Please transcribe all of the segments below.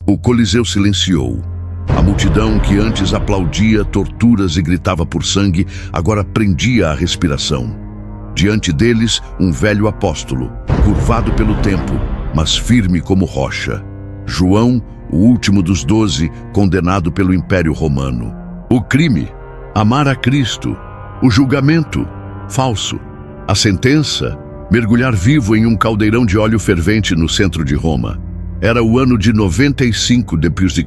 O Coliseu silenciou. A multidão que antes aplaudia torturas e gritava por sangue, agora prendia a respiração. Diante deles, um velho apóstolo, curvado pelo tempo, mas firme como rocha. João, o último dos 12, condenado pelo Império Romano. O crime, amar a Cristo. O julgamento, falso. A sentença, mergulhar vivo em um caldeirão de óleo fervente no centro de Roma. Era o ano de 95 d.C.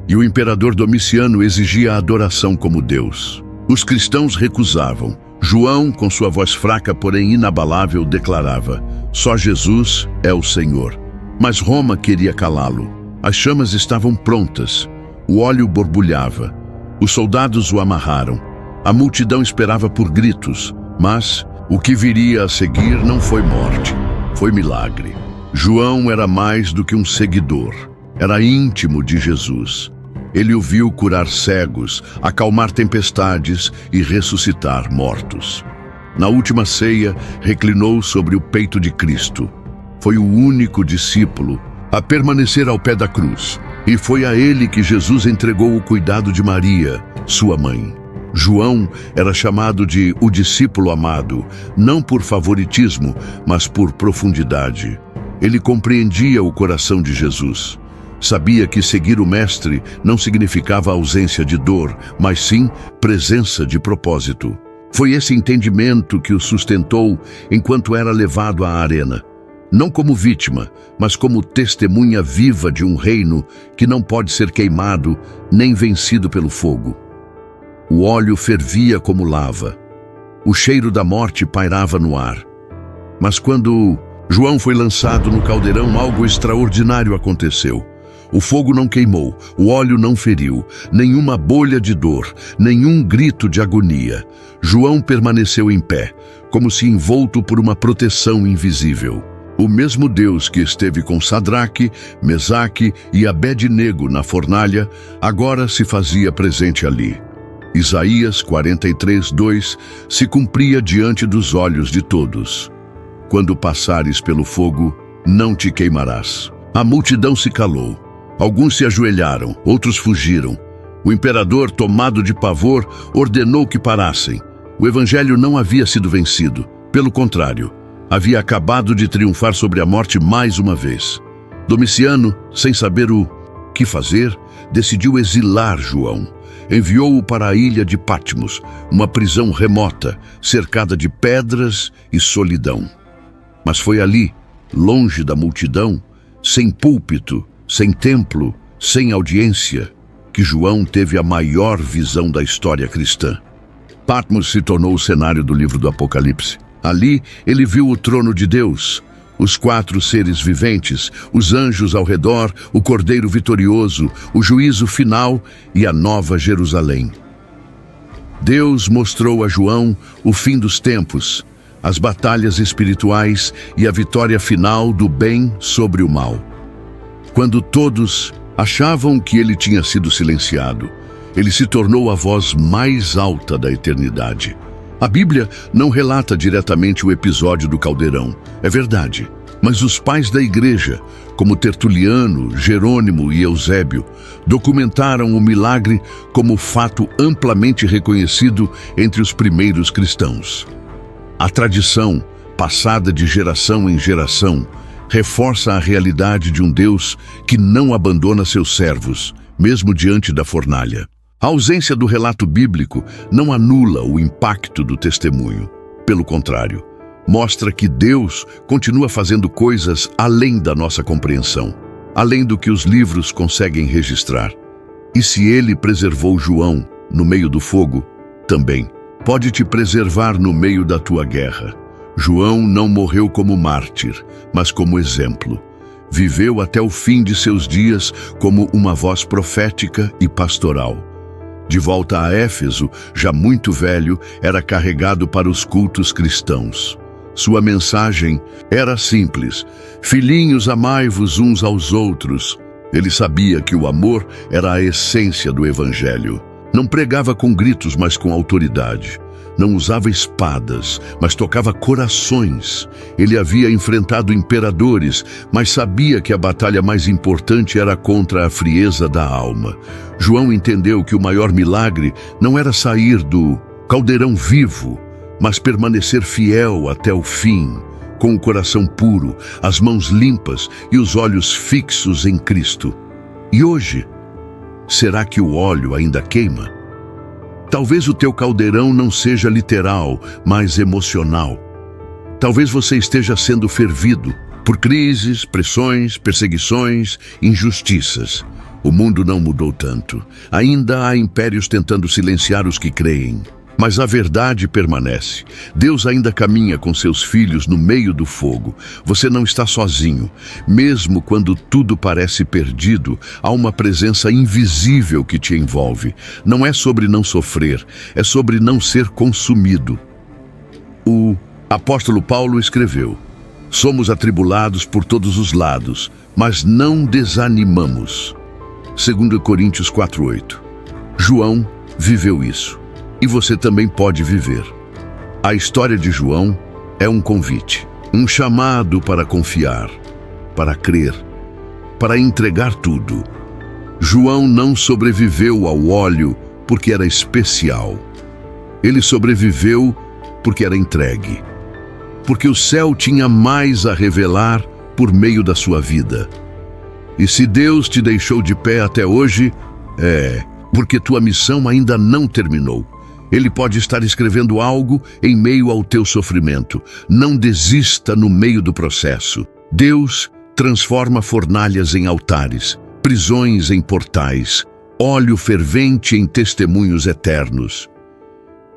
e o imperador Domiciano exigia a adoração como Deus. Os cristãos recusavam. João, com sua voz fraca, porém inabalável, declarava: só Jesus é o Senhor. Mas Roma queria calá-lo. As chamas estavam prontas. O óleo borbulhava. Os soldados o amarraram. A multidão esperava por gritos, mas o que viria a seguir não foi morte, foi milagre. João era mais do que um seguidor. Era íntimo de Jesus. Ele o viu curar cegos, acalmar tempestades e ressuscitar mortos. Na última ceia, reclinou sobre o peito de Cristo. Foi o único discípulo a permanecer ao pé da cruz, e foi a ele que Jesus entregou o cuidado de Maria, sua mãe. João era chamado de o discípulo amado, não por favoritismo, mas por profundidade. Ele compreendia o coração de Jesus. Sabia que seguir o Mestre não significava ausência de dor, mas sim presença de propósito. Foi esse entendimento que o sustentou enquanto era levado à arena. Não como vítima, mas como testemunha viva de um reino que não pode ser queimado nem vencido pelo fogo. O óleo fervia como lava. O cheiro da morte pairava no ar. Mas quando João foi lançado no caldeirão, algo extraordinário aconteceu. O fogo não queimou, o óleo não feriu, nenhuma bolha de dor, nenhum grito de agonia. João permaneceu em pé, como se envolto por uma proteção invisível. O mesmo Deus que esteve com Sadraque, Mesaque e Abed-nego na fornalha, agora se fazia presente ali. Isaías 43:2 se cumpria diante dos olhos de todos. Quando passares pelo fogo, não te queimarás. A multidão se calou. Alguns se ajoelharam, outros fugiram. O imperador, tomado de pavor, ordenou que parassem. O evangelho não havia sido vencido. Pelo contrário, havia acabado de triunfar sobre a morte mais uma vez. Domiciano, sem saber o que fazer, decidiu exilar João. Enviou-o para a ilha de Patmos, uma prisão remota, cercada de pedras e solidão. Mas foi ali, longe da multidão, sem púlpito, sem templo, sem audiência, que João teve a maior visão da história cristã. Patmos se tornou o cenário do livro do Apocalipse. Ali, ele viu o trono de Deus, os 4 seres viventes, os anjos ao redor, o Cordeiro vitorioso, o juízo final e a nova Jerusalém. Deus mostrou a João o fim dos tempos, as batalhas espirituais e a vitória final do bem sobre o mal. Quando todos achavam que ele tinha sido silenciado, ele se tornou a voz mais alta da eternidade. A Bíblia não relata diretamente o episódio do caldeirão, é verdade, mas os pais da igreja, como Tertuliano, Jerônimo e Eusébio, documentaram o milagre como fato amplamente reconhecido entre os primeiros cristãos. A tradição, passada de geração em geração, reforça a realidade de um Deus que não abandona seus servos, mesmo diante da fornalha. A ausência do relato bíblico não anula o impacto do testemunho. Pelo contrário, mostra que Deus continua fazendo coisas além da nossa compreensão, além do que os livros conseguem registrar. E se ele preservou João no meio do fogo, também pode te preservar no meio da tua guerra. João não morreu como mártir, mas como exemplo. Viveu até o fim de seus dias como uma voz profética e pastoral. De volta a Éfeso, já muito velho, era carregado para os cultos cristãos. Sua mensagem era simples: filhinhos, amai-vos uns aos outros. Ele sabia que o amor era a essência do evangelho. Não pregava com gritos, mas com autoridade. não usava espadas, mas tocava corações. Ele havia enfrentado imperadores, mas sabia que a batalha mais importante era contra a frieza da alma. João entendeu que o maior milagre não era sair do caldeirão vivo, mas permanecer fiel até o fim, com o coração puro, as mãos limpas e os olhos fixos em Cristo. E hoje, será que o óleo ainda queima? Talvez o teu caldeirão não seja literal, mas emocional. Talvez você esteja sendo fervido por crises, pressões, perseguições, injustiças. O mundo não mudou tanto. Ainda há impérios tentando silenciar os que creem. Mas a verdade permanece. Deus ainda caminha com seus filhos no meio do fogo. Você não está sozinho. Mesmo quando tudo parece perdido, há uma presença invisível que te envolve. Não é sobre não sofrer, é sobre não ser consumido. O apóstolo Paulo escreveu: somos atribulados por todos os lados, mas não desanimamos. 2 Coríntios 4:8. João viveu isso. E você também pode viver. A história de João é um convite, um chamado para confiar, para crer, para entregar tudo. João não sobreviveu ao óleo porque era especial. Ele sobreviveu porque era entregue. Porque o céu tinha mais a revelar por meio da sua vida. E se Deus te deixou de pé até hoje, é porque tua missão ainda não terminou. Ele pode estar escrevendo algo em meio ao teu sofrimento. Não desista no meio do processo. Deus transforma fornalhas em altares, prisões em portais, óleo fervente em testemunhos eternos.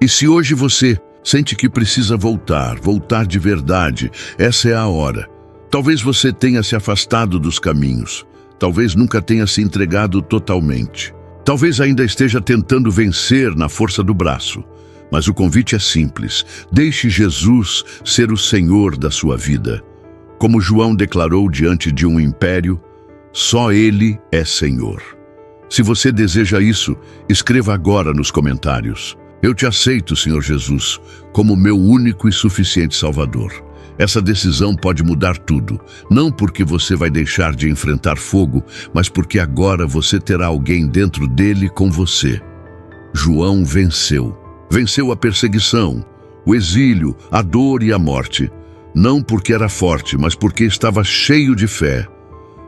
E se hoje você sente que precisa voltar de verdade, essa é a hora. Talvez você tenha se afastado dos caminhos. Talvez nunca tenha se entregado totalmente. Talvez ainda esteja tentando vencer na força do braço, mas o convite é simples. Deixe Jesus ser o Senhor da sua vida. Como João declarou diante de um império, só Ele é Senhor. Se você deseja isso, escreva agora nos comentários: eu te aceito, Senhor Jesus, como meu único e suficiente Salvador. Essa decisão pode mudar tudo, não porque você vai deixar de enfrentar fogo, mas porque agora você terá alguém dentro dele com você. João venceu. Venceu a perseguição, o exílio, a dor e a morte. Não porque era forte, mas porque estava cheio de fé.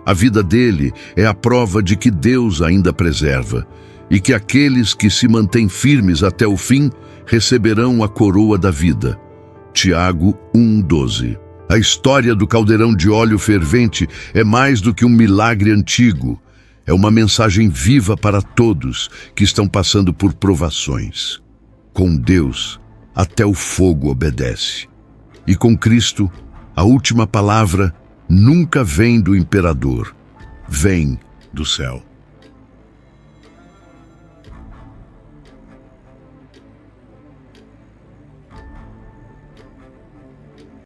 A vida dele é a prova de que Deus ainda preserva e que aqueles que se mantêm firmes até o fim receberão a coroa da vida. Tiago 1:12. A história do caldeirão de óleo fervente é mais do que um milagre antigo. É uma mensagem viva para todos que estão passando por provações. Com Deus, até o fogo obedece. E com Cristo, a última palavra nunca vem do imperador, vem do céu.